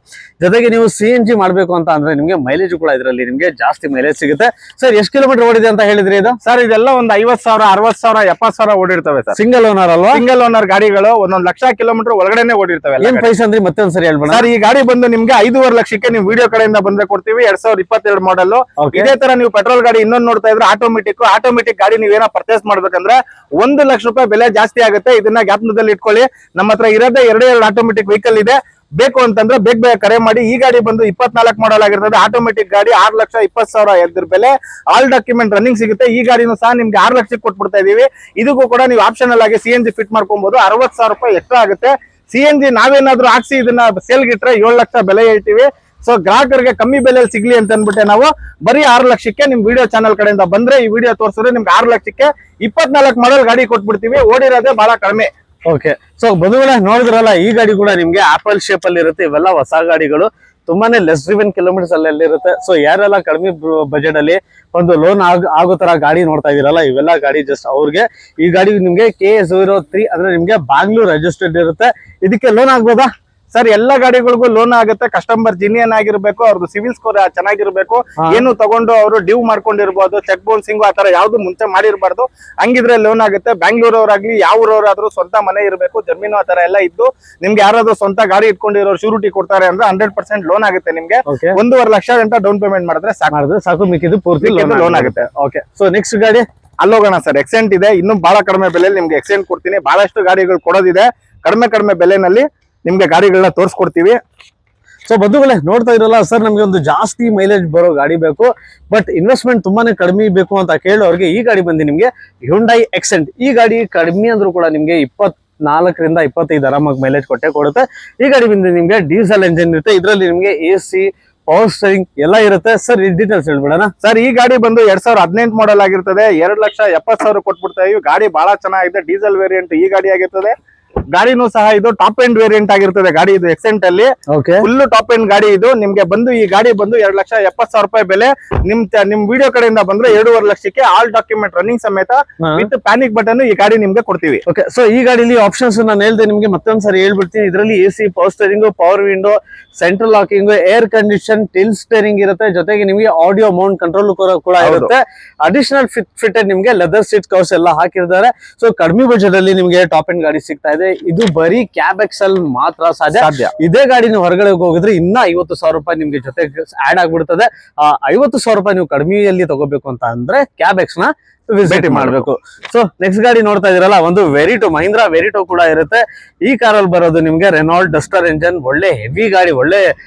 ಜೊತೆಗೆ ನೀವು CNG ಮಾಡ್ಬೇಕು ಅಂತ ಅಂದ್ರೆ ನಿಮ್ಗೆ ಮೈಲೇಜ್ ಕೂಡ ಇದರಲ್ಲಿ ನಿಮ್ಗೆ ಜಾಸ್ತಿ ಮೈಲೇಜ್ ಸಿಗುತ್ತೆ. ಸರ್, ಎಷ್ಟು ಕಿಲೋಮೀಟರ್ ಓಡಿದೆ ಅಂತ ಹೇಳಿದ್ರಿ ಇದು? ಸರ್, ಇದೆಲ್ಲ ಒಂದು 50,000, 60,000, 70,000 ಓಡಿರ್ತವೆ ಸರ್. ಸಿಂಗಲ್ ಓನರ್ ಅಲ್ವಾ? ಸಿಂಗಲ್ ಓನರ್ ಗಾಡಿಗಳು 1,00,000 ಕಿಲೋಮೀಟರ್ ಒಳಗಡೆನೆ ಓಡಿರ್ತವೆ. ಏನ್ ಪ್ರೈಸ್ ಅಂದ್ರೆ ಮತ್ತೆ ಒಂದ್ಸರಿ ಹೇಳ್ಬೋಣ ಸರ್? ಈ ಗಾಡಿ ಬಂದು ನಿಮ್ಗೆ 5.5 ಲಕ್ಷಕ್ಕೆ ನೀವು ವಿಡಿಯೋ ಕಡೆಯಿಂದ ಬಂದ್ರೆ ಕೊಡ್ತೀವಿ. 2022 ಮಾಡಲ್. ಇದೇ ತರ ನೀವು ಪೆಟ್ರೋಲ್ ಗಾಡಿ ಇನ್ನೊಂದು ನೋಡ್ತಾ ಇದ್ರೆ ಆಟೋಮೆಟಿಕ್ ಗಾಡಿ ನೀವೇನೋ ಪರ್ಚೇಸ್ ಮಾಡ್ಬೇಕಂದ್ರೆ 1 ಲಕ್ಷ ರೂಪಾಯಿ ಬೆಲೆ ಜಾಸ್ತಿ ಆಗುತ್ತೆ. ಇದನ್ನ ಜ್ಞಾಪನದಲ್ಲಿ ಇಟ್ಕೊಳ್ಳಿ. ನಮ್ಮ ಹತ್ರ ಇರೋದೇ 2 ಆಟೋಮೆಟಿಕ್ ವೆಹಿಕಲ್ ಇದೆ. ಬೇಕು ಅಂತಂದ್ರೆ ಬೇಗ ಕರೆ ಮಾಡಿ. ಈ ಗಾಡಿ ಬಂದು 24 ಮಾಡಲ್ ಆಗಿರ್ತದೆ. ಆಟೋಮೆಟಿಕ್ ಗಾಡಿ 6,20,000 ಎದ್ರ ಬೆಲೆ. ಆಲ್ ಡಾಕ್ಯುಮೆಂಟ್ ರನ್ನಿಂಗ್ ಸಿಗುತ್ತೆ. ಈ ಗಾಡಿನೂ ಸಹ ನಿಮ್ಗೆ 6 ಲಕ್ಷಕ್ಕೆ ಕೊಟ್ಬಿಡ್ತಾ ಇದೀವಿ. ಇದಕ್ಕೂ ಕೂಡ ನೀವು ಆಪ್ಷನಲ್ ಆಗಿ CNG ಫಿಟ್ ಮಾಡ್ಕೊಬಹುದು. 60,000 ರೂಪಾಯಿ ಎಕ್ಸ್ಟ್ರಾ ಆಗುತ್ತೆ. CNG ನಾವೇನಾದ್ರೂ ಹಾಕ್ಸಿ ಇದನ್ನ ಸೇಲ್ಗೆ ಇಟ್ರೆ 7 ಲಕ್ಷ ಬೆಲೆ ಹೇಳ್ತೀವಿ. ಸೊ ಗ್ರಾಹಕರಿಗೆ ಕಮ್ಮಿ ಬೆಲೆಯಲ್ಲಿ ಸಿಗ್ಲಿ ಅಂತ ಅಂದ್ಬಿಟ್ಟೆ ನಾವು ಬರೀ 6 ಲಕ್ಷಕ್ಕೆ ನಿಮ್ ವಿಡಿಯೋ ಚಾನಲ್ ಕಡೆಯಿಂದ ಬಂದ್ರೆ ಈ ವಿಡಿಯೋ ತೋರಿಸಿದ್ರೆ ನಿಮ್ಗೆ 6 ಲಕ್ಷಕ್ಕೆ 24 ಮಾಡಲ್ ಗಾಡಿ ಕೊಟ್ಬಿಡ್ತೀವಿ. ಓಡಿರೋದೇ ಬಹಳ ಕಡಿಮೆ. ಓಕೆ, ಸೊ ಬಂಧುಗಳೇ ನೋಡಿದ್ರಲ್ಲ, ಈ ಗಾಡಿ ಕೂಡ ನಿಮ್ಗೆ ಆಪಲ್ ಶೇಪ್ ಅಲ್ಲಿ ಇರುತ್ತೆ. ಇವೆಲ್ಲ ಹೊಸ ಗಾಡಿಗಳು ತುಂಬಾನೇ ಲೆಸ್ ಡ್ರಿವನ್ ಕಿಲೋಮೀಟರ್ಸ್ ಅಲ್ಲಿ ಇರುತ್ತೆ. ಸೊ ಯಾರೆಲ್ಲ ಕಡಿಮೆ ಬಜೆಟ್ ಅಲ್ಲಿ ಒಂದು ಲೋನ್ ಆಗೋ ತರ ಗಾಡಿ ನೋಡ್ತಾ ಇದೀರಲ್ಲ, ಇವೆಲ್ಲ ಗಾಡಿ ಜಸ್ಟ್ ಅವ್ರಿಗೆ. ಈ ಗಾಡಿ ನಿಮ್ಗೆ KA03 ಅಂದ್ರೆ ನಿಮ್ಗೆ ಬ್ಯಾಂಗ್ಳೂರ್ ರಿಜಿಸ್ಟರ್ಡ್ ಇರುತ್ತೆ. ಇದಕ್ಕೆ ಲೋನ್ ಆಗ್ಬೋದಾ? ಸರ್, ಎಲ್ಲ ಗಾಡಿಗಳಿಗೂ ಲೋನ್ ಆಗುತ್ತೆ. ಕಸ್ಟಮರ್ ಜಿನಿಯನ್ ಆಗಿರ್ಬೇಕು, ಅವ್ರದ್ದು ಸಿವಿಲ್ ಸ್ಕೋರ್ ಚೆನ್ನಾಗಿರ್ಬೇಕು. ಏನು ತಗೊಂಡು ಅವರು ಡ್ಯೂ ಮಾಡ್ಕೊಂಡಿರ್ಬೋದು, ಚೆಕ್ ಬೌನ್ಸಿಂಗ್ ಆ ತರ ಯಾವ್ದು ಮುಂಚೆ ಮಾಡಿರ್ಬಾರ್ದು. ಹಂಗಿದ್ರೆ ಲೋನ್ ಆಗುತ್ತೆ. ಬ್ಯಾಂಗ್ಳೂರವ್ರಾಗ್ಲಿ ಯಾವ ಊರವರಾದ್ರೂ ಸ್ವಂತ ಮನೆ ಇರಬೇಕು, ಜಮೀನು ಆ ತರ ಎಲ್ಲ ಇದ್ದು ನಿಮ್ಗೆ ಯಾರಾದ್ರೂ ಸ್ವಂತ ಗಾಡಿ ಇಟ್ಕೊಂಡಿರೋರು ಶ್ಯೂರಿಟಿ ಕೊಡ್ತಾರೆ ಅಂದ್ರೆ 100% ಲೋನ್ ಆಗುತ್ತೆ. ನಿಮ್ಗೆ 1.5 ಲಕ್ಷ ಗಂಟ ಡೌನ್ ಪೇಮೆಂಟ್ ಮಾಡಿದ್ರೆ ಸಾಕು, ಮಿಕ್ಕಿದ್ದು ಪೂರ್ತಿ ಲೋನ್ ಆಗುತ್ತೆ. ಓಕೆ, ಸೊ ನೆಕ್ಸ್ಟ್ ಗಾಡಿ ಅಲ್ಲೋಗೋಣ ಸರ್. ಎಕ್ಸೆಂಟ್ ಇದೆ. ಇನ್ನೂ ಬಹಳ ಕಡಿಮೆ ಬೆಲೆಯಲ್ಲಿ ನಿಮ್ಗೆ ಎಕ್ಸೆಂಟ್ ಕೊಡ್ತೀನಿ. ಬಹಳಷ್ಟು ಗಾಡಿಗಳು ಕೊಡೋದಿದೆ. ಕಡಿಮೆ ಬೆಲೆನಲ್ಲಿ ನಿಮ್ಗೆ ಗಾಡಿಗಳನ್ನ ತೋರಿಸ್ಕೊಡ್ತೀವಿ. ಸೊ ಬಂಧುಗಳೇ ನೋಡ್ತಾ ಇರಲ್ಲ ಸರ್, ನಮ್ಗೆ ಒಂದು ಜಾಸ್ತಿ ಮೈಲೇಜ್ ಬರೋ ಗಾಡಿ ಬೇಕು, ಬಟ್ ಇನ್ವೆಸ್ಟ್ಮೆಂಟ್ ತುಂಬಾನೇ ಕಡಿಮೆ ಬೇಕು ಅಂತ ಕೇಳೋರಿಗೆ ಈ ಗಾಡಿ ಬಂದು ನಿಮ್ಗೆ Hyundai Accent. ಈ ಗಾಡಿ ಕಡಿಮೆ ಅಂದ್ರೂ ಕೂಡ ನಿಮ್ಗೆ 24 ರಿಂದ 25 ಆರಾಮಾಗಿ ಮೈಲೇಜ್ ಕೊಡುತ್ತೆ. ಈ ಗಾಡಿ ಬಂದು ನಿಮ್ಗೆ ಡೀಸೆಲ್ ಎಂಜಿನ್ ಇರುತ್ತೆ. ಇದರಲ್ಲಿ ನಿಮ್ಗೆ AC, ಪವರ್ ಸ್ಟೇರಿಂಗ್ ಎಲ್ಲ ಇರುತ್ತೆ. ಸರ್, ಈ ಡೀಟೇಲ್ಸ್ ಹೇಳ್ಬಿಡೋಣ. ಸರ್, ಈ ಗಾಡಿ ಬಂದು 2018 ಮಾಡಲ್ ಆಗಿರ್ತದೆ. 2,70,000 ಕೊಟ್ಬಿಡ್ತೇವೆ. ಗಾಡಿ ಬಹಳ ಚೆನ್ನಾಗಿದೆ. ಡೀಸೆಲ್ ವೇರಿಯಂಟ್ ಈ ಗಾಡಿ ಆಗಿರ್ತದೆ. ಗಾಡಿನೂ ಸಹ ಇದು ಟಾಪ್ ಎಂಡ್ ವೇರಿಯಂಟ್ ಆಗಿರ್ತದೆ. ಗಾಡಿ ಇದು ಎಕ್ಸೆಂಟ್ ಅಲ್ಲಿ ಫುಲ್ ಟಾಪ್ ಎಂಡ್ ಗಾಡಿ ಇದು. ನಿಮ್ಗೆ ಬಂದು ಈ ಗಾಡಿ ಬಂದು 2,70,000 ರೂಪಾಯಿ ಬೆಲೆ. ನಿಮ್ ವಿಡಿಯೋ ಕಡೆಯಿಂದ ಬಂದ್ರೆ 7.5 ಲಕ್ಷಕ್ಕೆ ಆಲ್ ಡಾಕ್ಯುಮೆಂಟ್ ರನ್ನಿಂಗ್ ಸಮೇತ ವಿತ್ ಪ್ಯಾನಿಕ್ ಬಟನ್ ಈ ಗಾಡಿ ನಿಮ್ಗೆ ಕೊಡ್ತೀವಿ. ಓಕೆ, ಸೊ ಈ ಗಾಡಿಲಿ ಆಪ್ಷನ್ಸ್ ನಾನು ಹೇಳ್ದೆ ನಿಮ್ಗೆ ಮತ್ತೊಂದ್ಸರಿ ಹೇಳ್ಬಿಡ್ತೀನಿ. ಇದರಲ್ಲಿ AC, power steering, power window, central locking, air condition, till steering ಇರುತ್ತೆ. ಜೊತೆಗೆ ನಿಮ್ಗೆ ಆಡಿಯೋ ಮೌಂಟ್ ಕಂಟ್ರೋಲ್ ಕೂಡ ಇರುತ್ತೆ. ಅಡಿಷನಲ್ ಫಿಟೆಡ್ ನಿಮ್ಗೆ ಲೆದರ್ ಸೀಟ್ ಕವರ್ಸ್ ಎಲ್ಲ ಹಾಕಿರ್ತಾರೆ. ಸೊ ಕಡಿಮೆ ಬಜೆಟ್ ಅಲ್ಲಿ ನಿಮ್ಗೆ ಟಾಪ್ ಎಂಡ್ ಗಾಡಿ ಸಿಗ್ತಾ ಇದೆ. ಇದೆ. ಇದು ಬರೀ ಕ್ಯಾಬ್ ಎಕ್ಸ್ ಅಲ್ಲಿ ಮಾತ್ರ ಸಾಧ್ಯ. ಇದೇ ಗಾಡಿ ನೀವು ಹೊರಗಡೆ ಹೋಗಿದ್ರೆ ಇನ್ನ 50,000 ರೂಪಾಯಿ ನಿಮ್ಗೆ ಜೊತೆ ಆಡ್ ಆಗ್ಬಿಡ್ತದೆ. 50,000 ರೂಪಾಯಿ ನೀವು ಕಡಿಮೆಯಲ್ಲಿ ತಗೋಬೇಕು ಅಂತ ಅಂದ್ರೆ ಕ್ಯಾಬ್ ಎಕ್ಸ್ ನ ವಿಸಿಟ್ ಮಾಡ್ಬೇಕು. ಸೊ ನೆಕ್ಸ್ಟ್ ಗಾಡಿ ನೋಡ್ತಾ ಇದೀರಲ್ಲ, ಒಂದು ವೆರಿಟೋ, ಮಹೀಂದ್ರಾ ವೆರಿಟೋ ಕೂಡ ಇರುತ್ತೆ. ಈ ಕಾರಲ್ಲಿ ಬರೋದು ನಿಮ್ಗೆ ರೆನಾಲ್ಟ್ ಡಸ್ಟರ್ ಎಂಜಿನ್, ಒಳ್ಳೆ ಹೆವಿ ಗಾಡಿ, ಒಳ್ಳೆ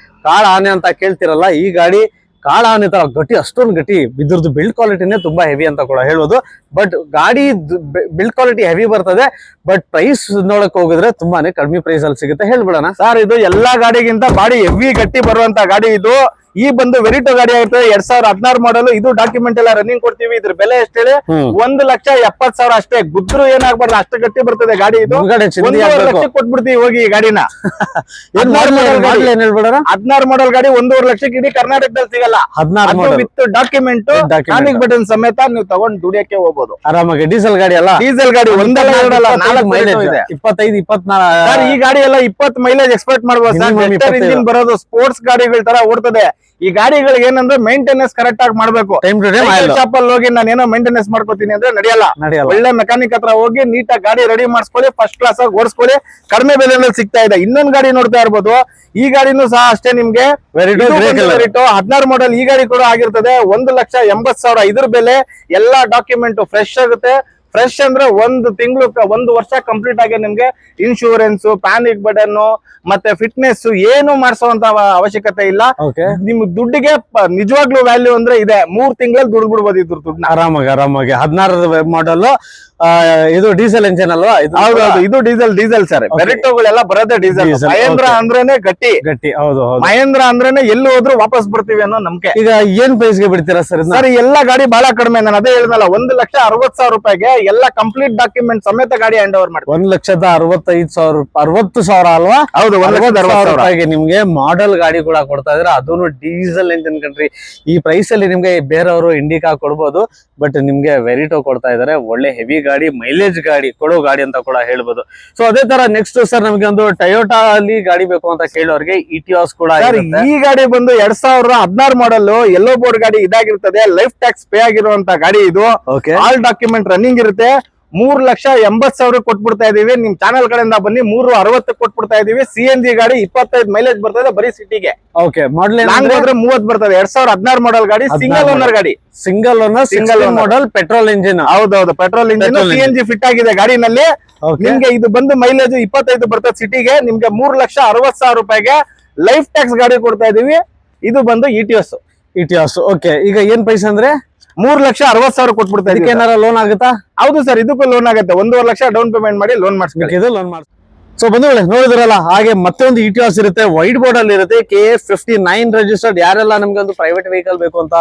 ಕಾಳ ಆನೆ ಅಂತ ಕೇಳ್ತಿರಲ್ಲ, ಈ ಗಾಡಿ ಕಾಳ ಆನೆ ತರ ಗಟ್ಟಿ, ಅಷ್ಟೊಂದು ಗಟ್ಟಿ. ಇದ್ರದ್ದು ಬಿಲ್ಡ್ ಕ್ವಾಲಿಟಿನೇ ತುಂಬಾ ಹೆವಿ ಅಂತ ಕೂಡ ಹೇಳ್ಬೋದು. ಬಟ್ ಗಾಡಿ ಬಿಲ್ಡ್ ಕ್ವಾಲಿಟಿ ಹೆವಿ ಬರ್ತದೆ, ಬಟ್ ಪ್ರೈಸ್ ನೋಡಕ್ ಹೋಗಿದ್ರೆ ತುಂಬಾನೇ ಕಡಿಮೆ ಪ್ರೈಸ್ ಅಲ್ಲಿ ಸಿಗುತ್ತೆ. ಹೇಳ್ಬಿಡೋಣ ಸರ್, ಇದು ಎಲ್ಲಾ ಗಾಡಿಗಿಂತ ಬಾಡಿ ಹೆವಿ ಗಟ್ಟಿ ಬರುವಂತ ಗಾಡಿ ಇದು. ಈ ಬಂದು ವೆರಿಟೋ ಗಾಡಿ ಆಗಿರ್ತದೆ, 2016 ಮಾಡಲ್. ಇದು ಡಾಕ್ಯುಮೆಂಟ್ ಎಲ್ಲ ರನ್ನಿಂಗ್ ಕೊಡ್ತೀವಿ. ಇದ್ರ ಬೆಲೆ ಎಷ್ಟು ಹೇಳಿ? 1,70,000 ಅಷ್ಟೇ. ಗುದ್ರು ಏನಾಗ್ಬಾರ್ದು, ಅಷ್ಟು ಗಟ್ಟಿ ಬರ್ತದೆ ಗಾಡಿ ಇದು. 1,50,000 ಲಕ್ಷಕ್ಕೆ ಕೊಟ್ಬಿಡ್ತೀವಿ ಹೋಗಿ ಈ ಗಾಡಿನ. 16 ಮಾಡಲ್ ಗಾಡಿ 1,50,000 ಲಕ್ಷಕ್ಕೆ ಇಡೀ ಕರ್ನಾಟಕದಲ್ಲಿ ಸಿಗಲ್ಲ. 16 ವಿತ್ ಡಾಕ್ಯುಮೆಂಟ್, ಕಾಮಿಕ್ ಬಟನ್ ಸಮೇತ ನೀವು ತಗೊಂಡು ದುಡಿಯಕ್ಕೆ ಹೋಗ್ಬೋದು ಆರಾಮಾಗಿ. ಡೀಸೆಲ್ ಗಾಡಿ ಅಲ್ಲ, ಡೀಸೆಲ್ ಗಾಡಿ ಒಂದಲ್ಲ ಎರಡಲ್ಲ 4 ಮೈಲೇಜ್ ಇದೆ. 25-24 ಈ ಗಾಡಿ ಎಲ್ಲ 20 ಮೈಲೇಜ್ ಎಕ್ಸ್ಪೆಕ್ಟ್ ಮಾಡ್ಬೋದು ಸರ್. ಇಂಜಿನ್ ಬರೋದು ಸ್ಪೋರ್ಟ್ಸ್ ಗಾಡಿಗಳ ತರ ಓಡ್ತದೆ. ಈ ಗಾಡಿಗಳಿಗೆ ಏನಂದ್ರೆ ಮೇಂಟೆನೆನ್ಸ್ ಕರೆಕ್ಟ್ ಆಗಿ ಮಾಡ್ಬೇಕು. ಶಾಪ್ ಅಲ್ಲಿ ಹೋಗಿ ನಾನು ಏನೋ ಮೇಂಟೆನೆನ್ಸ್ ಮಾಡ್ಕೋತೀನಿ ಅಂದ್ರೆ ನಡೆಯಲ್ಲ. ಒಳ್ಳೆ ಮೆಕ್ಯಾನಿಕ್ ಹತ್ರ ಹೋಗಿ ನೀಟಾಗಿ ಗಾಡಿ ರೆಡಿ ಮಾಡಿಸ್ಕೊಳ್ಳಿ, ಫಸ್ಟ್ ಕ್ಲಾಸ್ ಆಗಿ ಓಡಿಸ್ಕೊಳ್ಳಿ, ಕಡಿಮೆ ಬೆಲೆಯಲ್ಲಿ ಸಿಗ್ತಾ ಇದೆ. ಇನ್ನೊಂದು ಗಾಡಿ ನೋಡ್ತಾ ಇರ್ಬೋದು, ಈ ಗಾಡಿನೂ ಸಹ ಅಷ್ಟೇ ನಿಮ್ಗೆ ವೆರಿಟೋ 16 ಮಾಡಲ್ ಈ ಗಾಡಿ ಕೂಡ ಆಗಿರ್ತದೆ. 1,80,000 ಇದ್ರ ಬೆಲೆ. ಎಲ್ಲಾ ಡಾಕ್ಯುಮೆಂಟ್ ಫ್ರೆಶ್ ಆಗುತ್ತೆ. ಫ್ರೆಶ್ ಅಂದ್ರೆ 1 ತಿಂಗಳು 1 ವರ್ಷ ಕಂಪ್ಲೀಟ್ ಆಗಿ ನಿಮ್ಗೆ ಇನ್ಶೂರೆನ್ಸ್, ಪ್ಯಾನಿಕ್ ಬಟನ್ ಮತ್ತೆ ಫಿಟ್ನೆಸ್ ಏನು ಮಾಡಿಸುವಂತ ಅವಶ್ಯಕತೆ ಇಲ್ಲ. ನಿಮ್ ದುಡ್ಡಿಗೆ ನಿಜವಾಗ್ಲೂ ವ್ಯಾಲ್ಯೂ ಅಂದ್ರೆ ಇದೆ. 3 ತಿಂಗಳಲ್ಲಿ ದುಡ್ಡು ಬಿಡ್ಬೋದು ಇದ್ರ ದುಡ್ಡನ್ನ ಆರಾಮಾಗಿ. 16 ಮಾಡಲ್ ಇದು ಡೀಸೆಲ್ ಎಂಜಿನ್ ಅಲ್ವಾ? ಹೌದೌದು, ಇದು ಡೀಸೆಲ್ ಸರ್. ವೆರಿಟೋಗಳೆಲ್ಲ ಬರೋದೇ ಡೀಸೆಲ್. ಮಹೇಂದ್ರ ಅಂದ್ರೇನೆ ಗಟ್ಟಿ. ಹೌದು, ಮಹೇಂದ್ರ ಅಂದ್ರೇನೆ ಎಲ್ಲಿ ಹೋದ್ರು ವಾಪಸ್ ಬರ್ತೀವಿ ಅನ್ನೋ ನಂಬಿಕೆ. ಈಗ ಏನ್ ಪ್ರೈಸ್ ಗೆ ಬಿಡ್ತೀರಾ ಸರ್? ಸರ್, ಎಲ್ಲಾ ಗಾಡಿ ಬಹಳ ಕಡಿಮೆ. ನಾನು ಅದೇ ಹೇಳಿದ್ನಲ್ಲ, 1,60,000 ರೂಪಾಯಿಗೆ ಎಲ್ಲ ಕಂಪ್ಲೀಟ್ ಡಾಕ್ಯುಮೆಂಟ್ ಸಮೇತ ಗಾಡಿ ಹ್ಯಾಂಡ್ ಓವರ್ ಮಾಡ್ತೀವಿ. 1,65,000 60,000 ಅಲ್ವಾ? ಹೌದು, 1,60,000 ರೂಪಾಯಿಗೆ ನಿಮ್ಗೆ ಮಾಡೆಲ್ ಗಾಡಿ ಕೂಡ ಕೊಡ್ತಾ ಇದ್ರೆ, ಅದನ್ನು ಡೀಸೆಲ್ ಎಂಜಿನ್ ಕಂಟ್ರಿ. ಈ ಪ್ರೈಸ್ ಅಲ್ಲಿ ನಿಮ್ಗೆ ಬೇರೆಯವರು ಇಂಡಿಕಾ ಕೊಡ್ಬೋದು, ಬಟ್ ನಿಮ್ಗೆ ವೆರಿಟೋ ಕೊಡ್ತಾ ಇದಾರೆ. ಒಳ್ಳೆ ಹೆವಿ ಗಾಡಿ, ಮೈಲೇಜ್ ಗಾಡಿ ಕೊಡೋ ಗಾಡಿ ಅಂತ ಕೂಡ ಹೇಳ್ಬೋದು. ಸೊ ಅದೇ ತರ ನೆಕ್ಸ್ಟ್ ಸರ್, ನಮ್ಗೆ ಒಂದು ಟೊಯೋಟಾ ಅಲ್ಲಿ ಗಾಡಿ ಬೇಕು ಅಂತ ಕೇಳೋರಿಗೆ ಇಟಿಯಾಸ್ ಕೂಡ. ಈ ಗಾಡಿ ಬಂದು 2016 ಮಾಡಲ್ ಯೆಲ್ಲೋ ಬೋರ್ಡ್ ಗಾಡಿ ಇದಾಗಿರ್ತದೆ. ಲೈಫ್ ಟ್ಯಾಕ್ಸ್ ಪೇ ಆಗಿರುವಂತ ಗಾಡಿ ಇದು. ಆಲ್ ಡಾಕ್ಯುಮೆಂಟ್ ರನ್ನಿಂಗ್ ಇರುತ್ತೆ. 3,80,000 ಕೊಟ್ಬಿಡ್ತಾ ಇದೀವಿ. ನಿಮ್ ಚಾನಲ್ ಕಡೆಯಿಂದ ಬನ್ನಿ, 3,60 ಕೊಟ್ಬಿಡ್ತಾ ಇದೀವಿ. CNG ಗಾಡಿ 25 ಮೈಲೇಜ್ ಬರ್ತದೆ ಬರೀ ಸಿಟಿಗೆ. ಮಾಡಲ್ 30 ಬರ್ತದೆ. 2016 ಮಾಡಲ್ ಗಾಡಿ, ಸಿಂಗಲ್ ಓನರ್ ಗಾಡಿ. ಸಿಂಗಲ್ ಮಾಡಲ್ ಪೆಟ್ರೋಲ್ ಇಂಜಿನ್. ಹೌದೌದು, ಪೆಟ್ರೋಲ್ ಇಂಜಿನ್. CNG ಫಿಟ್ ಆಗಿದೆ ಗಾಡಿನಲ್ಲಿ. ನಿಮ್ಗೆ ಇದು ಬಂದು ಮೈಲೇಜ್ 25 ಬರ್ತದೆ ಸಿಟಿಗೆ. ನಿಮ್ಗೆ 3,60,000 ರೂಪಾಯಿಗೆ ಲೈಫ್ ಟ್ಯಾಕ್ಸ್ ಗಾಡಿ ಕೊಡ್ತಾ ಇದೀವಿ. ಇದು ಬಂದು ಇಟಿಎಸ್. ಓಕೆ, ಈಗ ಏನ್ ಪ್ರೈಸ್ ಅಂದ್ರೆ 3,60,000 ಕೊಟ್ಬಿಡ್ತಾ ಇದೀವಿ. ಏನಾರ ಲೋನ್ ಆಗುತ್ತಾ? ಹೌದು ಸರ್, ಇದಕ್ಕೂ ಲೋನ್ ಆಗುತ್ತೆ. 1,50,000 ಲಕ್ಷ ಡೌನ್ ಪೇಮೆಂಟ್ ಮಾಡಿ ಲೋನ್ ಮಾಡಿಸ್ಬೇಕು. ಸೊ ಬಂಧುಗಳೇ, ನೋಡಿದ್ರಲ್ಲ, ಹಾಗೆ ಮತ್ತೆ ಒಂದು ಇಟಿಯಾಸ್ ಇರುತ್ತೆ, ವೈಟ್ ಬೋರ್ಡ್ ಅಲ್ಲಿ ಇರುತ್ತೆ. KA 59 registered. ಯಾರೆಲ್ಲ ನಮ್ಗೆ ಒಂದು ಪ್ರೈವೇಟ್ ವೆಹಿಕಲ್ ಬೇಕು ಅಂತ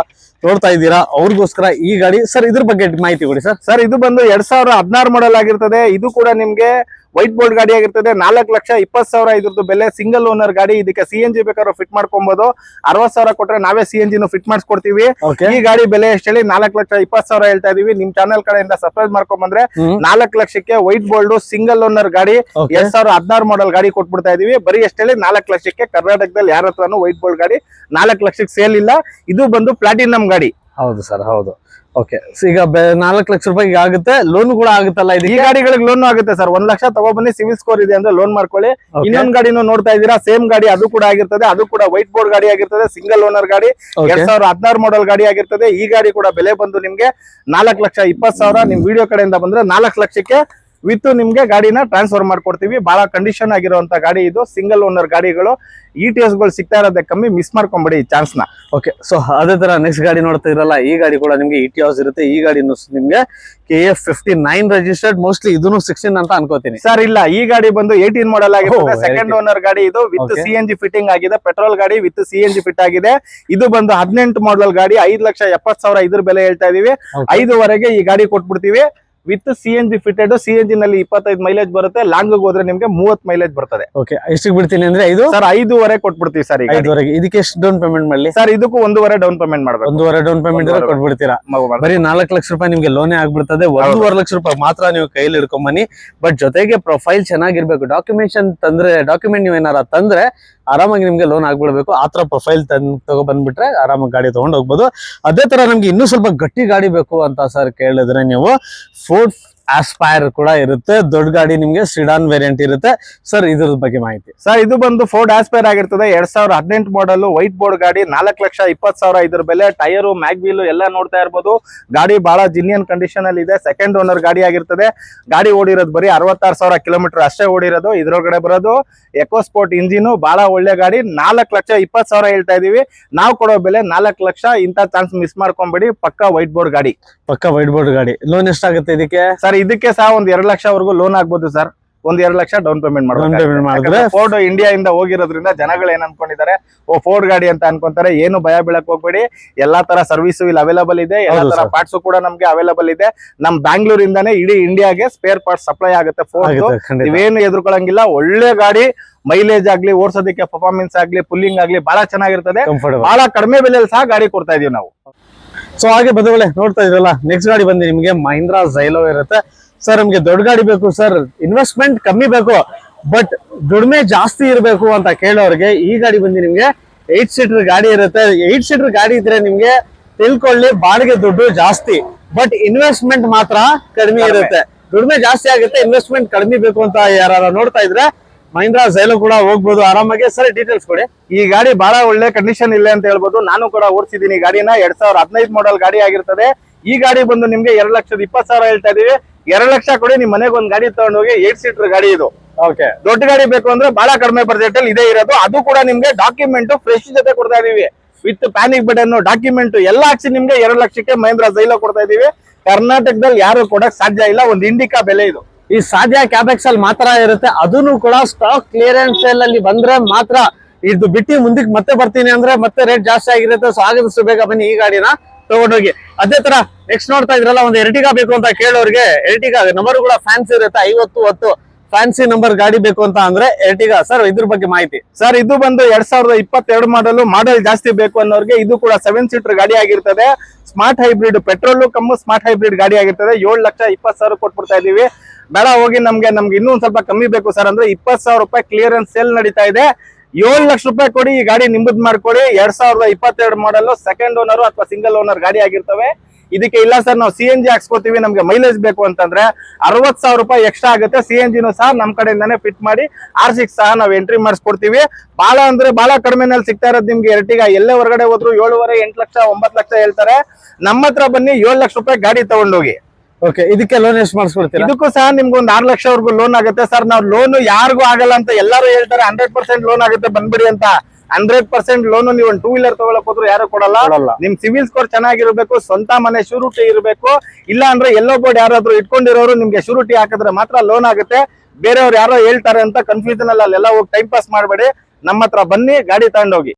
ನೋಡ್ತಾ ಇದ್ದೀರಾ, ಅವ್ರಿಗೋಸ್ಕರ ಈ ಗಾಡಿ. ಸರ್, ಇದ್ರ ಬಗ್ಗೆ ಮಾಹಿತಿ ಕೊಡಿ ಸರ್. ಸರ್, ಇದು ಬಂದು 2016 ಮಾಡಲ್ ಆಗಿರ್ತದೆ. ಇದು ಕೂಡ ನಿಮ್ಗೆ ವೈಟ್ ಬೋರ್ಡ್ ಗಾಡಿ ಆಗಿರ್ತದೆ. 4,20,000 ಇದ್ರದ್ದು ಬೆಲೆ. ಸಿಂಗಲ್ ಓನರ್ ಗಾಡಿ. ಇದಕ್ಕೆ CNG ಬೇಕಾದ್ರೂ ಫಿಟ್ ಮಾಡ್ಕೊಬಹುದು. 60,000 ಕೊಟ್ರೆ ನಾವೇ CNG ಫಿಟ್ ಮಾಡಿಸ್ಕೊಡ್ತೀವಿ. ಈ ಗಾಡಿ ಬೆಲೆ ಎಷ್ಟು ಹೇಳಿ? 4,20,000 ಹೇಳ್ತಾ ಇದೀವಿ. ನಿಮ್ ಚಾನೆಲ್ ಕಡೆಯಿಂದ ಸಬ್ಸ್ಕ್ರೈಬ್ ಮಾಡ್ಕೊಂಡ್ ಬಂದ್ರೆ 4 ಲಕ್ಷಕ್ಕೆ ವೈಟ್ ಬೋರ್ಡ್ ಸಿಂಗಲ್ ಓನರ್ ಗಾಡಿ 2016 ಮಾಡಲ್ ಗಾಡಿ ಕೊಟ್ಬಿಡ್ತಾ ಇದೀವಿ. ಬರೀ ಎಷ್ಟು ಹೇಳಿ? 4 ಲಕ್ಷಕ್ಕೆ. ಕರ್ನಾಟಕದಲ್ಲಿ ಯಾರ ಹತ್ರನೂ ವೈಟ್ ಬೋರ್ಡ್ ಗಾಡಿ 4 ಲಕ್ಷಕ್ಕೆ ಸೇಲ್ ಇಲ್ಲ. ಇದು ಬಂದು ಪ್ಲಾಟಿನಂ ಗಾಡಿ. ಹೌದು ಸರ್, ಹೌದು. ಓಕೆ, ಈಗ 4 ಲಕ್ಷ ರೂಪಾಯಿಗೆ ಆಗುತ್ತೆ. ಲೋನ್ ಕೂಡ ಆಗುತ್ತಲ್ಲ ಈ ಗಾಡಿಗಳಿಗೆ? ಲೋನ್ ಆಗುತ್ತೆ ಸರ್. 1 ಲಕ್ಷ ತಗೊಬನ್ನಿ, ಸಿವಿಲ್ ಸ್ಕೋರ್ ಇದೆ ಅಂದ್ರೆ ಲೋನ್ ಮಾಡ್ಕೊಳ್ಳಿ. ಇನ್ನೊಂದು ಗಾಡಿನೂ ನೋಡ್ತಾ ಇದ್ದೀರಾ, ಸೇಮ್ ಗಾಡಿ. ಅದು ಕೂಡ ಆಗಿರ್ತದೆ. ಅದು ಕೂಡ ವೈಟ್ ಬೋರ್ಡ್ ಗಾಡಿ ಆಗಿರ್ತದೆ. ಸಿಂಗಲ್ ಓನರ್ ಗಾಡಿ. 2016 ಮಾಡಲ್ ಗಾಡಿ ಆಗಿರ್ತದೆ. ಈ ಗಾಡಿ ಕೂಡ ಬೆಲೆ ಬಂದು ನಿಮ್ಗೆ 4,20,000. ನಿಮ್ ವಿಡಿಯೋ ಕಡೆಯಿಂದ ಬಂದ್ರೆ 4 ಲಕ್ಷಕ್ಕೆ ವಿತ್ ನಿಮ್ಗೆ ಗಾಡಿನ ಟ್ರಾನ್ಸ್ಫರ್ ಮಾಡ್ಕೊಡ್ತೀವಿ. ಬಹಳ ಕಂಡೀಷನ್ ಆಗಿರುವಂತ ಗಾಡಿ ಇದು. ಸಿಂಗಲ್ ಓನರ್ ಗಾಡಿಗಳು ಇಟಿಎಸ್ ಗಳು ಸಿಗ್ತಾ ಇರೋದೇ ಕಮ್ಮಿ. ಮಿಸ್ ಮಾಡ್ಕೊಂಬಿಡಿ ಈ ಚಾನ್ಸ್ ನ. ಓಕೆ, ಸೊ ಅದೇ ತರ ನೆಕ್ಸ್ಟ್ ಗಾಡಿ ನೋಡ್ತಾ ಇರಲ್ಲ, ಈ ಗಾಡಿ ಕೂಡ ನಿಮ್ಗೆ ಇಟಿಎಸ್ ಇರುತ್ತೆ. ಈ ಗಾಡಿ ನಿಮ್ಗೆ KA 59 ರಿಜಿಸ್ಟರ್ಡ್. ಮೋಸ್ಟ್ಲಿ ಇದನ್ನು 16 ಅಂತ ಅನ್ಕೋತೀನಿ ಸರ್. ಇಲ್ಲ, ಈ ಗಾಡಿ ಬಂದು 18 ಮಾಡಲ್ ಆಗಿರುತ್ತೆ. ಸೆಕೆಂಡ್ ಓನರ್ ಗಾಡಿ ಇದು. ವಿತ್ CNG ಫಿಟ್ಟಿಂಗ್ ಆಗಿದೆ. ಪೆಟ್ರೋಲ್ ಗಾಡಿ ವಿತ್ CNG ಫಿಟ್ ಆಗಿದೆ. ಇದು ಬಂದು 18 ಮಾಡಲ್ ಗಾಡಿ. 5,70,000 ಇದ್ರ ಬೆಲೆ ಹೇಳ್ತಾ ಇದೀವಿ. 5,500 ಈ ಗಾಡಿ ಕೊಟ್ಬಿಡ್ತೀವಿ. With CNG fitted. CNG ನಲ್ಲಿ 25 ಮೈಲೇಜ್ ಬರುತ್ತೆ. ಲಾಂಗ್ ಹೋದ್ರೆ ನಿಮ್ಗೆ 30 ಮೈಲೇಜ್ ಬರ್ತದೆ. ಓಕೆ, ಎಷ್ಟಿಗೆ ಬಿಡ್ತೀನಿ ಅಂದ್ರೆ 5 ಸರ್ 5,500 ಕೊಟ್ಬಿಡ್ತೀವಿ ಸರ್. 5,500. ಇದಕ್ಕೆ ಎಷ್ಟು ಡೌನ್ ಪೇಮೆಂಟ್ ಮಾಡಲಿ ಸರ್? ಇದಕ್ಕೂ 1,500 ಡೌನ್ ಪೇಮೆಂಟ್ ಮಾಡ್ಬೇಕು. 1,500 ಡೌನ್ ಪೇಮೆಂಟ್ ಕೊಟ್ಬಿಡ್ತೀರಾ? ಬರೀ 4 ಲಕ್ಷ ರೂಪಾಯಿ ನಿಮ್ಗೆ ಲೋನೇ ಆಗ್ಬಿಡ್ತದೆ. 1,500 ಲಕ್ಷ ರೂಪಾಯಿ ಮಾತ್ರ ನೀವು ಕೈಲಿ ಹಿಡ್ಕೊಂಬನ್ನಿ. ಬಟ್ ಜೊತೆಗೆ ಪ್ರೊಫೈಲ್ ಚೆನ್ನಾಗಿರ್ಬೇಕು. ಡಾಕ್ಯುಮೆಂಟ್ ನೀವು ಏನಾರ ತಂದ್ರೆ ಆರಾಮಾಗಿ ನಿಮ್ಗೆ ಲೋನ್ ಆಗ್ಬಿಡ್ಬೇಕು. ಆತರ ಪ್ರೊಫೈಲ್ ತಗೋ ಬಂದ್ಬಿಟ್ರೆ ಆರಾಮಾಗಿ ಗಾಡಿ ತಗೊಂಡ್ ಹೋಗ್ಬೋದು. ಅದೇ ತರ ನಮ್ಗೆ ಇನ್ನೂ ಸ್ವಲ್ಪ ಗಟ್ಟಿ ಗಾಡಿ ಬೇಕು ಅಂತ ಸರ್ ಕೇಳಿದ್ರೆ ನೀವು ಫೋರ್ಡ್ ಆಸ್ಪೈರ್ ಕೂಡ ಇರುತ್ತೆ. ದೊಡ್ಡ ಗಾಡಿ ನಿಮ್ಗೆ ಸಿಡಾನ್ ವೇರಿಯಂಟ್ ಇರುತ್ತೆ. ಸರ್ ಇದ್ರ ಬಗ್ಗೆ ಮಾಹಿತಿ. ಸರ್ ಇದು ಬಂದು ಫೋರ್ಡ್ ಆಸ್ಪೈರ್ ಆಗಿರ್ತದೆ. 2018 ಮಾಡಲ್ ವೈಟ್ ಬೋರ್ಡ್ ಗಾಡಿ, 4,20,000 ಇದ್ರ ಬೆಲೆ. ಟೈರು ಮ್ಯಾಗ್ ವೀಲ್ ಎಲ್ಲ ನೋಡ್ತಾ ಇರ್ಬೋದು. ಗಾಡಿ ಬಹಳ ಜಿನಿಯನ್ ಕಂಡೀಷನ್ ಅಲ್ಲಿ ಇದೆ. ಸೆಕೆಂಡ್ ಓನರ್ ಗಾಡಿ ಆಗಿರ್ತದೆ. ಗಾಡಿ ಓಡಿರೋದು ಬರೀ 66,000 ಕಿಲೋಮೀಟರ್ ಅಷ್ಟೇ ಓಡಿರೋದು. ಇದ್ರೊಳಗಡೆ ಬರೋದು ಎಕೋ ಸ್ಪೋರ್ಟ್ ಇಂಜಿನ್, ಬಹಳ ಒಳ್ಳೆ ಗಾಡಿ. 4,20,000 ಹೇಳ್ತಾ ಇದೀವಿ. ನಾವು ಕೊಡೋ ಬೆಲೆ 4 ಲಕ್ಷ. ಇಂತ ಚಾನ್ಸ್ ಮಿಸ್ ಮಾಡ್ಕೊಂಬೇಡಿ. ಪಕ್ಕಾ ವೈಟ್ ಬೋರ್ಡ್ ಗಾಡಿ. ಪಕ್ಕ ವೈಟ್ ಬೋರ್ಡ್ ಗಾಡಿ. ಲೋನ್ ಎಷ್ಟಾಗುತ್ತೆ ಇದಕ್ಕೆ? ಸರ್ ಇದಕ್ಕೆ ಸಹ ಒಂದ್ 2 ಲಕ್ಷವರೆಗೂ ಲೋನ್ ಆಗ್ಬೋದು ಸರ್. ಒಂದ್ 2 ಲಕ್ಷ ಡೌನ್ ಪೇಮೆಂಟ್ ಮಾಡಿದ್ರೆ ಫೋರ್ಡ್ ಇಂಡಿಯಾ ಇಂದ ಹೋಗಿರೋದ್ರಿಂದ ಜನಗಳು ಏನ್ ಅನ್ಕೊಂಡಿದ್ದಾರೆ, ಓ ಫೋರ್ಡ್ ಗಾಡಿ ಅಂತ ಅನ್ಕೊಂತಾರೆ. ಏನು ಭಯ ಬೀಳಕ್ ಹೋಗ್ಬೇಡಿ. ಎಲ್ಲಾ ತರ ಸರ್ವಿಸ್ ಇಲ್ಲಿ ಅವೈಲಬಲ್ ಇದೆ. ಎಲ್ಲಾ ತರ ಪಾರ್ಟ್ಸ್ ಕೂಡ ನಮ್ಗೆ ಅವೈಲಬಲ್ ಇದೆ. ನಮ್ ಬ್ಯಾಂಗ್ಳೂರಿಂದಾನೇ ಇಡೀ ಇಂಡಿಯಾಗೆ ಸ್ಪೇರ್ ಪಾರ್ಟ್ಸ್ ಸಪ್ಲೈ ಆಗುತ್ತೆ ಫೋರ್ಡ್. ನೀವೇನು ಎದುರ್ಕೊಳ್ಳಂಗಿಲ್ಲ. ಒಳ್ಳೆ ಗಾಡಿ. ಮೈಲೇಜ್ ಆಗ್ಲಿ, ಓಡಿಸೋದಕ್ಕೆ ಪರ್ಫಾರ್ಮೆನ್ಸ್ ಆಗ್ಲಿ, ಪುಲ್ಲಿಂಗ್ ಆಗ್ಲಿ ಬಹಳ ಚೆನ್ನಾಗಿರ್ತದೆ. ಬಹಳ ಕಡಿಮೆ ಬೆಲೆಯಲ್ಲಿ ಸಹ ಗಾಡಿ ಕೊಡ್ತಾ ಇದೀವಿ ನಾವು. ಸೊ ಹಾಗೆ ಬದಲೇ ನೋಡ್ತಾ ಇದ್ರಲ್ಲ, ನೆಕ್ಸ್ಟ್ ಗಾಡಿ ಬಂದು ನಿಮ್ಗೆ ಮಹೀಂದ್ರಾ ಝೈಲೋ ಇರುತ್ತೆ. ಸರ್ ನಮ್ಗೆ ದೊಡ್ಡ ಗಾಡಿ ಬೇಕು ಸರ್, ಇನ್ವೆಸ್ಟ್ಮೆಂಟ್ ಕಮ್ಮಿ ಬೇಕು, ಬಟ್ ದುಡಿಮೆ ಜಾಸ್ತಿ ಇರಬೇಕು ಅಂತ ಕೇಳೋರಿಗೆ ಈ ಗಾಡಿ ಬಂದು ನಿಮ್ಗೆ 8 ಸೀಟರ್ ಗಾಡಿ ಇರುತ್ತೆ. 8 ಸೀಟರ್ ಗಾಡಿ ಇದ್ರೆ ನಿಮ್ಗೆ ತಿಳ್ಕೊಳ್ಳಿ, ಬಾಡಿಗೆ ದುಡ್ಡು ಜಾಸ್ತಿ, ಬಟ್ ಇನ್ವೆಸ್ಟ್ಮೆಂಟ್ ಮಾತ್ರ ಕಡಿಮೆ ಇರುತ್ತೆ. ದುಡಿಮೆ ಜಾಸ್ತಿ ಆಗುತ್ತೆ, ಇನ್ವೆಸ್ಟ್ಮೆಂಟ್ ಕಡಿಮೆ ಬೇಕು ಅಂತ ಯಾರು ನೋಡ್ತಾ ಇದ್ರೆ ಮಹೀಂದ್ರಾ ಝೈಲೋ ಕೂಡ ಹೋಗ್ಬೋದು ಆರಾಮಾಗಿ. ಸರ್ ಡೀಟೇಲ್ಸ್ ಕೊಡಿ. ಈ ಗಾಡಿ ಬಹಳ ಒಳ್ಳೆ ಕಂಡೀಷನ್ ಇಲ್ಲ ಅಂತ ಹೇಳ್ಬೋದು. ನಾನು ಕೂಡ ಓಡಿಸಿದೀನಿ ಗಾಡಿನ. 2015 ಮಾಡಲ್ ಗಾಡಿ ಆಗಿರ್ತದೆ. ಈ ಗಾಡಿ ಬಂದು ನಿಮ್ಗೆ 2,20,000 ಹೇಳ್ತಾ ಇದೀವಿ. 2 ಲಕ್ಷ ಕೊಡಿ, ನಿಮ್ ಮನೆಗೆ ಒಂದ್ ಗಾಡಿ ತಗೊಂಡೋಗಿ. 8 ಸೀಟರ್ ಗಾಡಿ ಇದು. ಓಕೆ, ದೊಡ್ಡ ಗಾಡಿ ಬೇಕು ಅಂದ್ರೆ ಬಹಳ ಕಡಿಮೆ ಬಜೆಟ್ ಅಲ್ಲಿ ಇದೇ ಇರೋದು. ಅದು ಕೂಡ ನಿಮ್ಗೆ ಡಾಕ್ಯುಮೆಂಟ್ ಫ್ರೆಶ್ ಜೊತೆ ಕೊಡ್ತಾ ಇದೀವಿ. ವಿತ್ ಪ್ಯಾನಿಕ್ ಬಟನ್, ಡಾಕ್ಯುಮೆಂಟ್ ಎಲ್ಲ ಹಾಕ್ಸಿ ನಿಮ್ಗೆ 2 ಲಕ್ಷಕ್ಕೆ ಮಹೀಂದ್ರಾ ಝೈಲೋ ಕೊಡ್ತಾ ಇದೀವಿ. ಕರ್ನಾಟಕದಲ್ಲಿ ಯಾರು ಕೊಡಕ್ ಸಾಧ್ಯ ಇಲ್ಲ. ಒಂದು ಇಂಡಿಕಾ ಬೆಲೆ ಇದು. ಈ ಸಾಧ್ಯ ಕ್ಯಾಬೆಕ್ಸ್ ಅಲ್ಲಿ ಮಾತ್ರ ಇರುತ್ತೆ. ಅದನ್ನು ಕೂಡ ಸ್ಟಾಕ್ ಕ್ಲಿಯರೆನ್ಸ್ ಸೇಲ್ ಅಲ್ಲಿ ಬಂದ್ರೆ ಮಾತ್ರ. ಇದು ಬಿಟ್ಟು ಮುಂದಕ್ಕೆ ಮತ್ತೆ ಬರ್ತೀನಿ ಅಂದ್ರೆ ಮತ್ತೆ ರೇಟ್ ಜಾಸ್ತಿ ಆಗಿರುತ್ತೆ. ಸೊ ಆದಷ್ಟು ಬೇಗ ಬನ್ನಿ, ಈ ಗಾಡಿನ ತಗೊಂಡೋಗಿ. ಅದೇ ತರ ನೆಕ್ಸ್ಟ್ ನೋಡ್ತಾ ಇದ್ರಲ್ಲ, ಒಂದು ಎರ್ಟಿಗಾ ಬೇಕು ಅಂತ ಕೇಳೋರಿಗೆ ಎರ್ಟಿಗಾ ನಂಬರ್ ಕೂಡ ಫ್ಯಾನ್ಸಿ ಇರುತ್ತೆ. 50-10 ಫ್ಯಾನ್ಸಿ ನಂಬರ್ ಗಾಡಿ ಬೇಕು ಅಂತ ಅಂದ್ರೆ ಎರ್ಟಿಗಾ. ಸರ್ ಇದ್ರ ಬಗ್ಗೆ ಮಾಹಿತಿ. ಸರ್ ಇದು ಬಂದು 2022 ಮಾಡಲ್ ಜಾಸ್ತಿ ಬೇಕು ಅನ್ನೋರಿಗೆ ಇದು ಕೂಡ 7 ಸೀಟರ್ ಗಾಡಿ ಆಗಿರ್ತದೆ. Smart hybrid, petrol come smart hybrid ಗಾಡಿ ಆಗಿರ್ತದೆ. 7,20,000 ಕೊಟ್ಬಿಡ್ತಾ ಇದೀವಿ. ಬೇಡ ಹೋಗಿ ನಮ್ಗೆ ಇನ್ನೂ ಒಂದ್ ಸ್ವಲ್ಪ ಕಮ್ಮಿ ಬೇಕು ಸರ್ ಅಂದ್ರೆ 20,000 ರೂಪಾಯಿ ಕ್ಲಿಯರೆನ್ಸ್ ಸೇಲ್ ನಡೀತಾ ಇದೆ. 7 ಲಕ್ಷ ರೂಪಾಯಿ ಕೊಡಿ, ಈ ಗಾಡಿ ನಿಮ್ಮದ್ ಮಾಡ್ಕೊಡಿ. 2022 ಮಾಡಲ್, ಸೆಕೆಂಡ್ ಓನರ್ ಅಥವಾ ಸಿಂಗಲ್ ಓನರ್ ಗಾಡಿ ಆಗಿರ್ತವೆ. ಇದಕ್ಕೆ ಇಲ್ಲ ಸರ್ ನಾವು CNG ಹಾಕ್ಸ್ಕೊತೀವಿ, ನಮ್ಗೆ ಮೈಲೇಜ್ ಬೇಕು ಅಂತಂದ್ರೆ 60,000 ರೂಪಾಯಿ ಎಕ್ಸ್ಟ್ರಾ ಆಗುತ್ತೆ. CNG ಸಹ ನಮ್ ಕಡೆಯಿಂದಾನೆ ಫಿಟ್ ಮಾಡಿ R6 ಸಹ ನಾವು ಎಂಟ್ರಿ ಮಾಡಿಸ್ಕೊಡ್ತೀವಿ. ಬಹಳ ಅಂದ್ರೆ ಬಹಳ ಕಡಿಮೆನಲ್ಲಿ ಸಿಗ್ತಾ ಇರೋದು ನಿಮ್ಗೆ ಎರ್ಟಿಗಾ. ಎಲ್ಲೇ ಹೊರಗಡೆ ಹೋದ್ರು 7.5, 8 ಲಕ್ಷ, 9 ಲಕ್ಷ ಹೇಳ್ತಾರೆ. ನಮ್ಮ ಹತ್ರ ಬನ್ನಿ, 7 ಲಕ್ಷ ರೂಪಾಯಿ ಗಾಡಿ ತಗೊಂಡೋಗಿ. ಓಕೆ, ಇದಕ್ಕೆ ಲೋನ್ ಎಷ್ಟು ಮಾಡಿಸ್ಕೊಡ್ತೀರಾ? ಇದಕ್ಕೂ ಸಹ ನಿಮ್ಗೆ ಒಂದು 6 ಲಕ್ಷವರೆಗೂ ಲೋನ್ ಆಗುತ್ತೆ ಸರ್. ನಾವು ಲೋನ್ ಯಾರಿಗೂ ಆಗಲ್ಲ ಅಂತ ಎಲ್ಲರೂ ಹೇಳ್ತಾರೆ. 100% ಲೋನ್ ಆಗುತ್ತೆ, ಬಂದ್ಬಿಡಿ ಅಂತ. 100% ಲೋನ್ ನೀವು ಒಂದು 2 ವೀಲರ್ ತಗೊಳಕ್ ಹೋದ್ರು ಯಾರು ಕೊಡಲ್ಲ. ನಿಮ್ ಸಿವಿಲ್ ಸ್ಕೋರ್ ಚೆನ್ನಾಗಿರ್ಬೇಕು, ಸ್ವಂತ ಮನೆ ಶೂರಿಟಿ ಇರಬೇಕು. ಇಲ್ಲ ಅಂದ್ರೆ ಎಲ್ಲೋ ಬೋರ್ಡ್ ಯಾರಾದ್ರೂ ಇಟ್ಕೊಂಡಿರೋರು ನಿಮ್ಗೆ ಶೂರಿಟಿ ಹಾಕಿದ್ರೆ ಮಾತ್ರ ಲೋನ್ ಆಗುತ್ತೆ. ಬೇರೆಯವ್ರು ಯಾರೋ ಹೇಳ್ತಾರೆ ಅಂತ ಕನ್ಫ್ಯೂಷನ್ ಅಲ್ಲೆಲ್ಲ ಹೋಗಿ ಟೈಮ್ ಪಾಸ್ ಮಾಡಬೇಡಿ. ನಮ್ಮ ಹತ್ರ ಬನ್ನಿ, ಗಾಡಿ ತಗೊಂಡೋಗಿ.